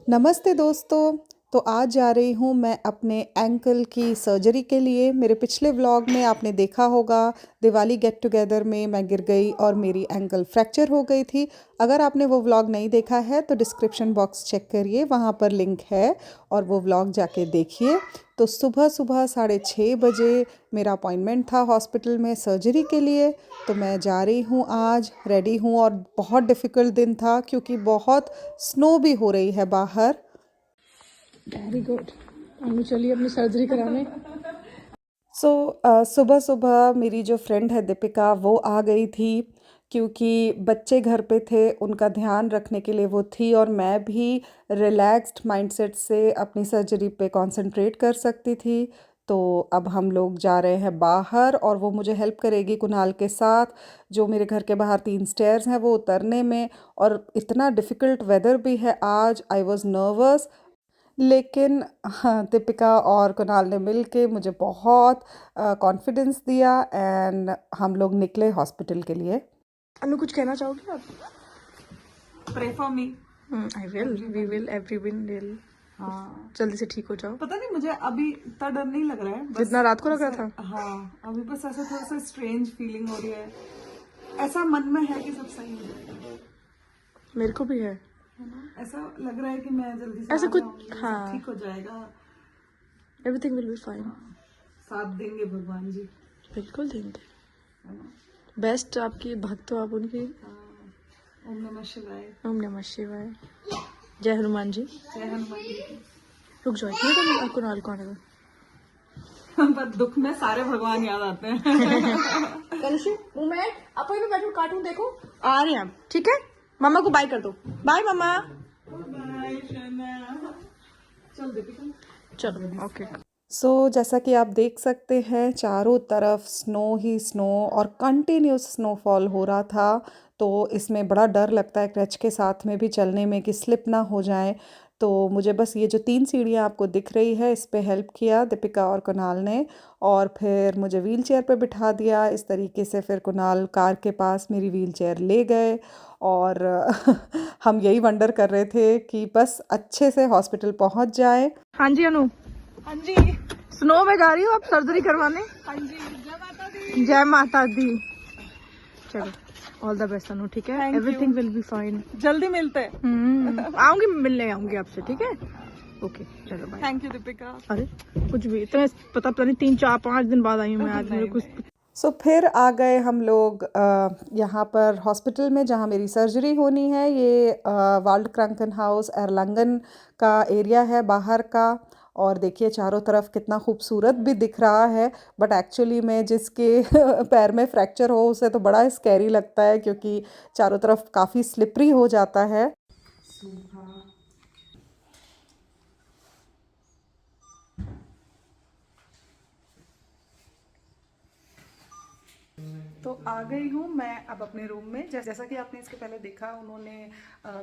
नमस्ते दोस्तों। तो आज जा रही हूँ मैं अपने एंकल की सर्जरी के लिए। मेरे पिछले व्लॉग में आपने देखा होगा, दिवाली गेट टुगेदर में मैं गिर गई और मेरी एंकल फ्रैक्चर हो गई थी। अगर आपने वो व्लॉग नहीं देखा है तो डिस्क्रिप्शन बॉक्स चेक करिए, वहाँ पर लिंक है और वो व्लॉग जाके देखिए। तो सुबह सुबह 6:30 बजे मेरा अपॉइंटमेंट था हॉस्पिटल में सर्जरी के लिए। तो मैं जा रही हूँ, आज रेडी हूँ और बहुत डिफ़िकल्ट दिन था क्योंकि बहुत स्नो भी हो रही है बाहर। Very good. अनु चलिए अपनी सर्जरी कराने। सुबह सुबह मेरी जो फ्रेंड है दीपिका, वो आ गई थी क्योंकि बच्चे घर पे थे, उनका ध्यान रखने के लिए वो थी और मैं भी रिलैक्स्ड माइंडसेट से अपनी सर्जरी पे कंसंट्रेट कर सकती थी। तो अब हम लोग जा रहे हैं बाहर और वो मुझे हेल्प करेगी कुणाल के साथ, जो मेरे घर के बाहर 3 स्टेयर्स हैं वो उतरने में। और इतना डिफ़िकल्ट वेदर भी है आज, आई वॉज़ नर्वस। लेकिन हाँ, दीपिका और कुणाल ने मिल के मुझे बहुत कॉन्फिडेंस दिया एंड हम लोग निकले हॉस्पिटल के लिए। अनु कुछ कहना चाहोगे आप? Pray for me. I will, we will, everyone will. हाँ, जल्दी से ठीक हो जाओ। पता नहीं मुझे अभी इतना डर नहीं लग रहा है, बस जितना रात को लग रहा ऐसा- था। हाँ, अभी बस ऐसा थोड़ा सा स्ट्रेंज फीलिंग हो रही है। ऐसा मन में है कि सब सही हो जाएगा, मेरे को भी है। है ना? ऐसा लग रहा है कि मैं जल्दी से ऐसा आ कुछ, जाऊंगी, सब हाँ, ठीक हो जाएगा। Everything will be fine. साथ देंगे भगवान जी, बिल्कुल देंगे। है ना? बेस्ट आपकी भक्त हो आप उनकी। हाँ, ओम नमः शिवाय। ओम नमः शिवाय। जय हनुमान जी। जय हनुमान जी की। रुक जाओ, इतने तो कुणाल को आने दो। पर दुख में सारे भगवान याद आते हैं। कलशी मैं आप में बैठो, कार्टून देखो। आ रहे हैं आप, ठीक है? मम्मा को बाय कर दो। बाय मम्मा। बाय शना। चल दीपिका। चलो ओके। जैसा कि आप देख सकते हैं, चारों तरफ स्नो ही स्नो और कंटिन्यूस स्नोफॉल हो रहा था। तो इसमें बड़ा डर लगता है क्रच के साथ में भी चलने में कि स्लिप ना हो जाए। तो मुझे बस ये जो 3 सीढ़ियाँ आपको दिख रही है, इस पे हेल्प किया दीपिका और कुणाल ने और फिर मुझे व्हील चेयर पे बिठा दिया इस तरीके से। फिर कुणाल कार के पास मेरी व्हील चेयर ले गए और हम यही वंडर कर रहे थे कि बस अच्छे से हॉस्पिटल पहुंच जाए। हाँ जी अनु। हाँ जी। स्नो में जा रही हो आप सर्जरी करवाने? हाँ जी, जय माता दी। जय माता दी। चलो ऑल द बेस्ट अनु, ठीक है? Thank you. Everything will be fine. जल्दी मिलते हैं। आऊंगी, मिलने आऊंगी आपसे, ठीक है? ओके चलो बाय। Thank you Deepika. अरे कुछ भी इतना पता नहीं, 3 4 5 दिन बाद आई हूँ मैं आज। मेरे कुछ फिर आ गए हम लोग यहाँ पर हॉस्पिटल में जहाँ मेरी सर्जरी होनी है। ये वाल्ड क्रांकन हाउस एरलंगन का एरिया है बाहर का। और देखिए चारों तरफ कितना खूबसूरत भी दिख रहा है, बट एक्चुअली में जिसके पैर में फ्रैक्चर हो उसे तो बड़ा स्कैरी लगता है क्योंकि चारों तरफ काफ़ी स्लिपरी हो जाता है। तो आ गई हूँ मैं अब अपने रूम में। जैसा कि आपने इसके पहले देखा, उन्होंने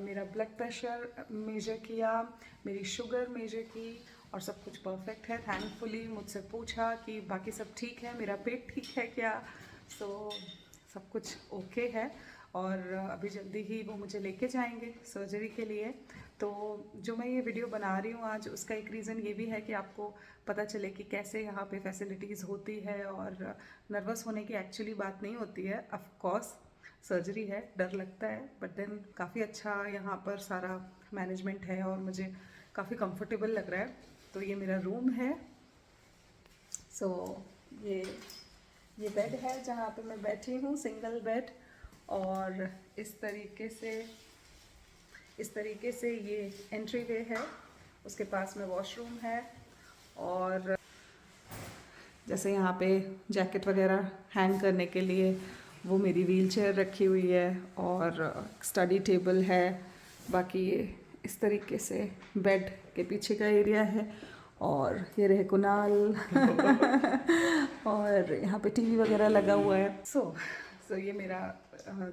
मेरा ब्लड प्रेशर मेजर किया, मेरी शुगर मेजर की और सब कुछ परफेक्ट है। थैंकफुली मुझसे पूछा कि बाकी सब ठीक है, मेरा पेट ठीक है क्या। सब कुछ ओके है और अभी जल्दी ही वो मुझे लेके जाएंगे सर्जरी के लिए। तो जो मैं ये वीडियो बना रही हूँ आज, उसका एक रीज़न ये भी है कि आपको पता चले कि कैसे यहाँ पे फैसिलिटीज़ होती है और नर्वस होने की एक्चुअली बात नहीं होती है। ऑफ कोर्स सर्जरी है, डर लगता है, बट देन काफ़ी अच्छा यहाँ पर सारा मैनेजमेंट है और मुझे काफ़ी कंफर्टेबल लग रहा है। तो ये मेरा रूम है। ये बेड है जहाँ पे मैं बैठी हूँ, सिंगल बेड। और इस तरीके से ये एंट्री वे है, उसके पास में वॉशरूम है। और जैसे यहाँ पे जैकेट वगैरह हैंग करने के लिए वो मेरी व्हील चेयर रखी हुई है और स्टडी टेबल है। बाकी ये इस तरीके से बेड के पीछे का एरिया है और ये रहे कुणाल और यहाँ पे टीवी वगैरह लगा हुआ है। सो ये मेरा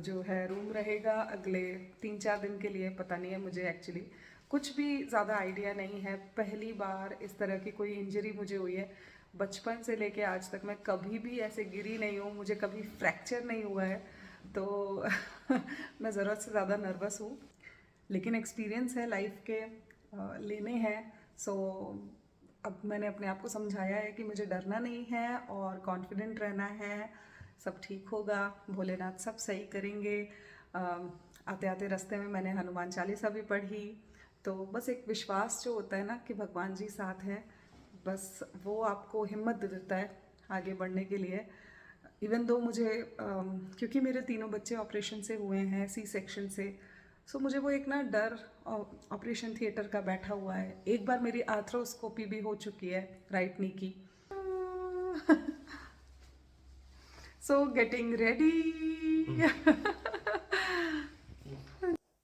जो है रूम रहेगा अगले 3 4 दिन के लिए। पता नहीं है मुझे, एक्चुअली कुछ भी ज़्यादा आइडिया नहीं है। पहली बार इस तरह की कोई इंजरी मुझे हुई है। बचपन से लेके आज तक मैं कभी भी ऐसे गिरी नहीं हूँ, मुझे कभी फ्रैक्चर नहीं हुआ है। तो मैं ज़रूरत से ज़्यादा नर्वस हूँ, लेकिन एक्सपीरियंस है लाइफ के। लेने हैं। सो अब मैंने अपने आप को समझाया है कि मुझे डरना नहीं है और कॉन्फिडेंट रहना है, सब ठीक होगा, भोलेनाथ सब सही करेंगे। आते आते रास्ते में मैंने हनुमान चालीसा भी पढ़ी। तो बस एक विश्वास जो होता है ना कि भगवान जी साथ हैं, बस वो आपको हिम्मत देता है आगे बढ़ने के लिए। इवन दो मुझे क्योंकि मेरे तीनों बच्चे ऑपरेशन से हुए हैं, सी सेक्शन से, सो मुझे वो एक ना डर ऑपरेशन थिएटर का बैठा हुआ है। एक बार मेरी आर्थ्रोस्कोपी भी हो चुकी है राइट नी की। So getting ready.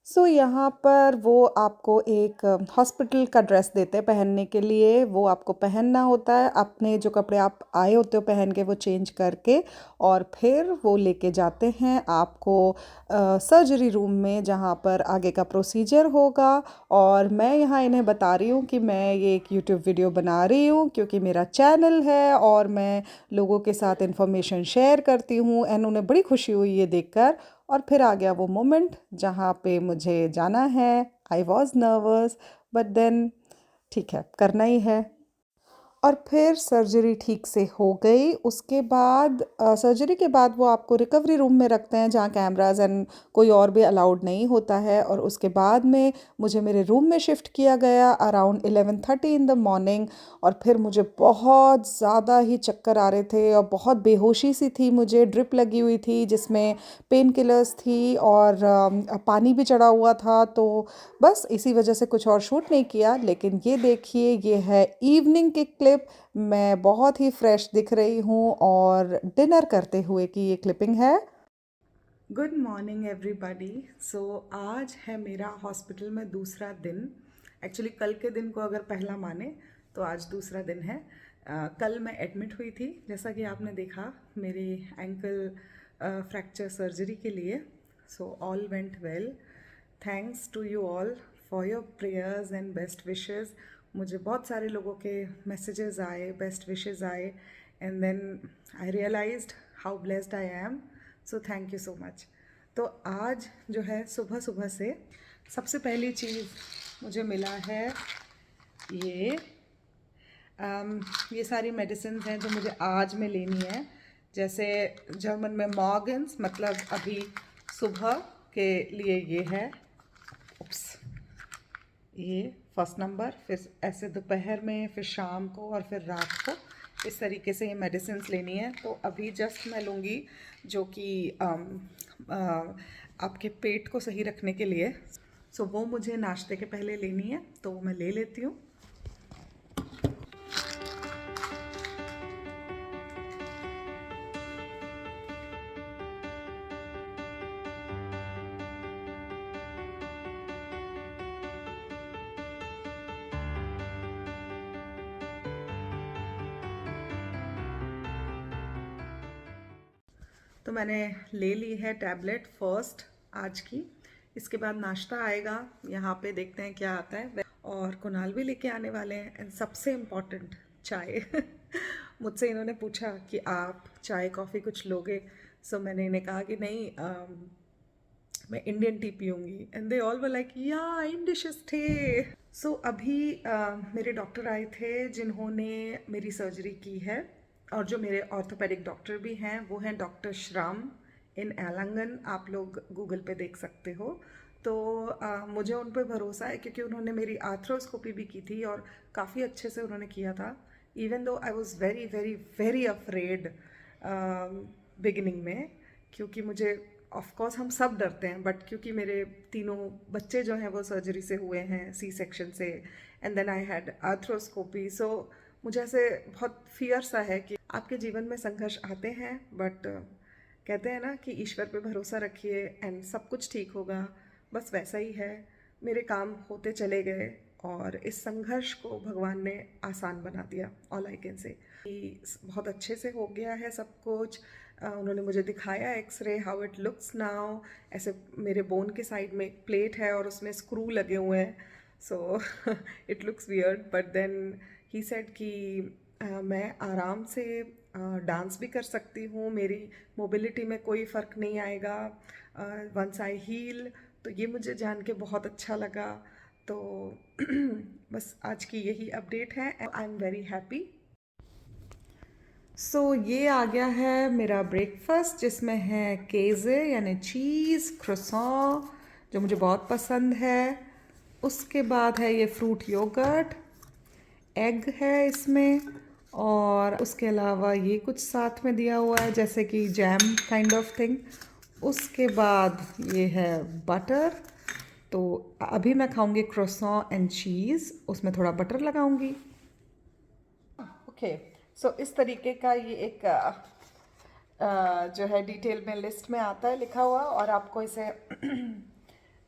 सो यहाँ पर वो आपको एक हॉस्पिटल का ड्रेस देते हैं पहनने के लिए। वो आपको पहनना होता है, अपने जो कपड़े आप आए होते हो पहन के वो चेंज करके, और फिर वो लेके जाते हैं आपको सर्जरी रूम में जहाँ पर आगे का प्रोसीजर होगा। और मैं यहाँ इन्हें बता रही हूँ कि मैं ये एक यूट्यूब वीडियो बना रही हूँ क्योंकि मेरा चैनल है और मैं लोगों के साथ इन्फॉर्मेशन शेयर करती हूँ। एंड उन्हें बड़ी खुशी हुई ये देखकर। और फिर आ गया वो मोमेंट जहाँ पे मुझे जाना है। I was nervous but then ठीक है, करना ही है। और फिर सर्जरी ठीक से हो गई। उसके बाद सर्जरी के बाद वो आपको रिकवरी रूम में रखते हैं जहाँ कैमराज एंड कोई और भी अलाउड नहीं होता है। और उसके बाद में मुझे मेरे रूम में शिफ्ट किया गया अराउंड 11:30 इन द मॉर्निंग। और फिर मुझे बहुत ज़्यादा ही चक्कर आ रहे थे और बहुत बेहोशी सी थी, मुझे ड्रिप लगी हुई थी जिसमें पेन किलर्स थी और पानी भी चढ़ा हुआ था। तो बस इसी वजह से कुछ और शूट नहीं किया। लेकिन ये देखिए, ये है इवनिंग की क्लिप। मैं बहुत ही फ्रेश दिख रही हूँ और डिनर करते हुए की ये क्लिपिंग है। Good morning everybody. सो आज है मेरा हॉस्पिटल में दूसरा दिन। एक्चुअली कल के दिन को अगर पहला माने तो आज दूसरा दिन है। कल मैं एडमिट हुई थी, जैसा कि आपने देखा, मेरी एंकल फ्रैक्चर सर्जरी के लिए। So all went well. Thanks to you all for your prayers and best wishes. मुझे बहुत सारे लोगों के मैसेजेस आए, बेस्ट विशेस आए, and then I realised how blessed I am. So thank you so much. तो आज जो है सुबह सुबह से सबसे पहली चीज़ मुझे मिला है ये सारी मेडिसिन हैं जो मुझे आज में लेनी है। जैसे जर्मन में मॉर्गन्स, मतलब अभी सुबह के लिए ये है, ये फर्स्ट नंबर, फिर ऐसे दोपहर में, फिर शाम को और फिर रात को, इस तरीके से ये मेडिसिन लेनी है। तो अभी जस्ट मैं लूँगी जो कि आपके पेट को सही रखने के लिए। सो वो मुझे नाश्ते के पहले लेनी है, तो वो मैं ले लेती हूँ। तो मैंने ले ली है टैबलेट फर्स्ट आज की। इसके बाद नाश्ता आएगा, यहाँ पे देखते हैं क्या आता है। और कुणाल भी लेके आने वाले हैं। एंड सबसे इम्पॉर्टेंट चाय। मुझसे इन्होंने पूछा कि आप चाय कॉफ़ी कुछ लोगे। सो मैंने इन्हें कहा कि नहीं, मैं इंडियन टी पीऊँगी। And they all were like या इंडिशियस थे। सो अभी मेरे डॉक्टर आए थे जिन्होंने मेरी सर्जरी की है, और जो मेरे ऑर्थोपेडिक डॉक्टर भी हैं वो हैं डॉक्टर श्राम इन एलंगन। आप लोग गूगल पे देख सकते हो। तो मुझे उन पर भरोसा है क्योंकि उन्होंने मेरी आर्थ्रोस्कोपी भी की थी और काफ़ी अच्छे से उन्होंने किया था। Even though I was very very very afraid beginning में, क्योंकि मुझे ऑफ कोर्स हम सब डरते हैं, बट क्योंकि मेरे तीनों बच्चे जो हैं वो सर्जरी से हुए हैं, सी सेक्शन से, and then I had arthroscopy. So मुझे ऐसे बहुत फियर सा है कि आपके जीवन में संघर्ष आते हैं, बट कहते हैं ना कि ईश्वर पे भरोसा रखिए एंड सब कुछ ठीक होगा। बस वैसा ही है, मेरे काम होते चले गए और इस संघर्ष को भगवान ने आसान बना दिया। ऑल आई कैन से बहुत अच्छे से हो गया है सब कुछ। उन्होंने मुझे दिखाया x-ray, how it looks now. ऐसे मेरे बोन के साइड में एक प्लेट है और उसमें स्क्रू लगे हुए हैं। So it looks weird, but then he said कि मैं आराम से डांस भी कर सकती हूँ, मेरी मोबिलिटी में कोई फ़र्क नहीं आएगा वंस आई हील। तो ये मुझे जान के बहुत अच्छा लगा। तो बस आज की यही अपडेट है। I am very happy. So ये आ गया है मेरा ब्रेकफास्ट, जिसमें है केज़े यानी चीज़, क्रोसॉन जो मुझे बहुत पसंद है। उसके बाद है ये फ्रूट योगर्ट, एग है इसमें, और उसके अलावा ये कुछ साथ में दिया हुआ है जैसे कि जैम काइंड ऑफ थिंग। उसके बाद ये है बटर। तो अभी मैं खाऊंगी क्रोसॉन एंड चीज़, उसमें थोड़ा बटर लगाऊंगी। ओके, सो इस तरीके का ये एक जो है डिटेल में लिस्ट में आता है लिखा हुआ, और आपको इसे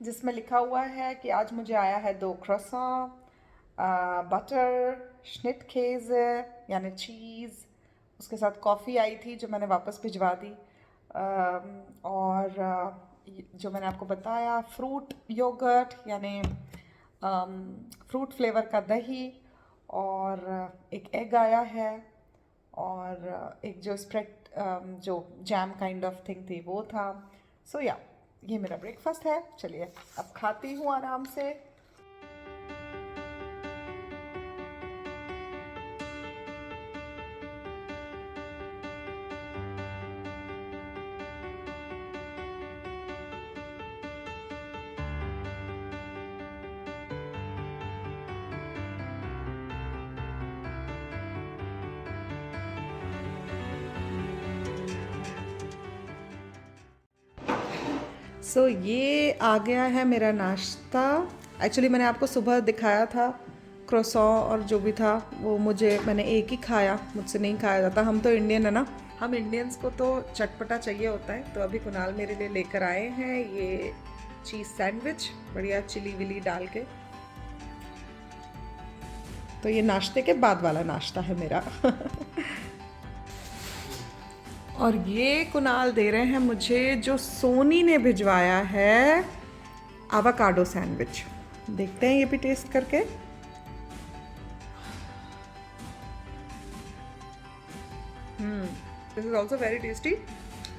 जिसमें लिखा हुआ है कि आज मुझे आया है 2 क्रोसॉन, बटर, schnittkäse यानी चीज़, उसके साथ कॉफ़ी आई थी जो मैंने वापस भिजवा दी, और जो मैंने आपको बताया फ्रूट योगर्ट यानी फ्रूट फ्लेवर का दही, और एक एग आया है, और एक जो स्प्रेड जो जैम काइंड ऑफ थिंग थी वो था। सो या ये मेरा ब्रेकफास्ट है। चलिए अब खाती हूँ आराम से। सो ये आ गया है मेरा नाश्ता। एक्चुअली मैंने आपको सुबह दिखाया था क्रोसॉन और जो भी था वो मैंने एक ही खाया, मुझसे नहीं खाया जाता। हम तो इंडियन है ना, हम इंडियंस को तो चटपटा चाहिए होता है। तो अभी कुणाल मेरे लिए लेकर आए हैं ये चीज़ सैंडविच, बढ़िया चिली विली डाल के। तो ये नाश्ते के बाद वाला नाश्ता है मेरा। और ये कुणाल दे रहे हैं मुझे जो सोनी ने भिजवाया है आवाकाडो सैंडविच। देखते हैं ये भी टेस्ट करके। This is also very tasty.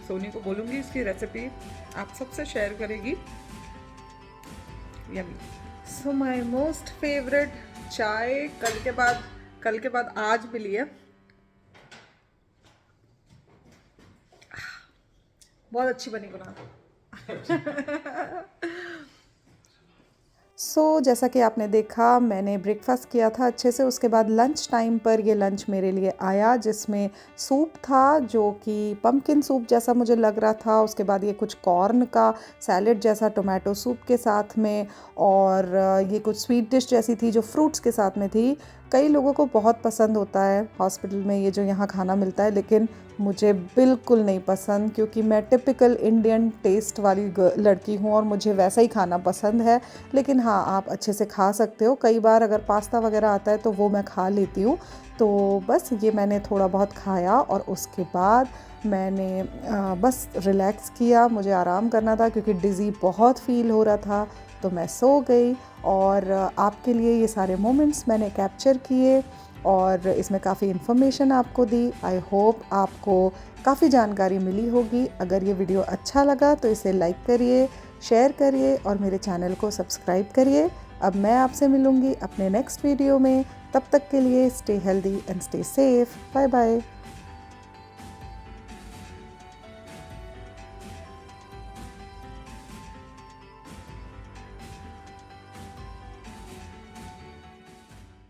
Soni को बोलूँगी इसकी रेसिपी आप सबसे शेयर करेगी। Yummy. So my most favourite chai कल के बाद आज मिली है। बहुत अच्छी बनी बना। जैसा कि आपने देखा मैंने ब्रेकफास्ट किया था अच्छे से। उसके बाद लंच टाइम पर ये लंच मेरे लिए आया जिसमें सूप था जो कि पम्पकिन सूप जैसा मुझे लग रहा था। उसके बाद ये कुछ कॉर्न का सैलेड जैसा टोमेटो सूप के साथ में, और ये कुछ स्वीट डिश जैसी थी जो फ्रूट्स के साथ में थी। कई लोगों को बहुत पसंद होता है हॉस्पिटल में ये जो यहाँ खाना मिलता है, लेकिन मुझे बिल्कुल नहीं पसंद क्योंकि मैं टिपिकल इंडियन टेस्ट वाली लड़की हूँ और मुझे वैसा ही खाना पसंद है। लेकिन हाँ, आप अच्छे से खा सकते हो। कई बार अगर पास्ता वगैरह आता है तो वो मैं खा लेती हूँ। तो बस ये मैंने थोड़ा बहुत खाया और उसके बाद मैंने बस रिलैक्स किया। मुझे आराम करना था क्योंकि डिज़ी बहुत फील हो रहा था, तो मैं सो गई। और आपके लिए ये सारे मोमेंट्स मैंने कैप्चर किए और इसमें काफ़ी इन्फॉर्मेशन आपको दी। आई होप आपको काफ़ी जानकारी मिली होगी। अगर ये वीडियो अच्छा लगा तो इसे लाइक करिए, शेयर करिए और मेरे चैनल को सब्सक्राइब करिए। अब मैं आपसे मिलूँगी अपने नेक्स्ट वीडियो में। तब तक के लिए stay healthy and stay safe. Bye bye.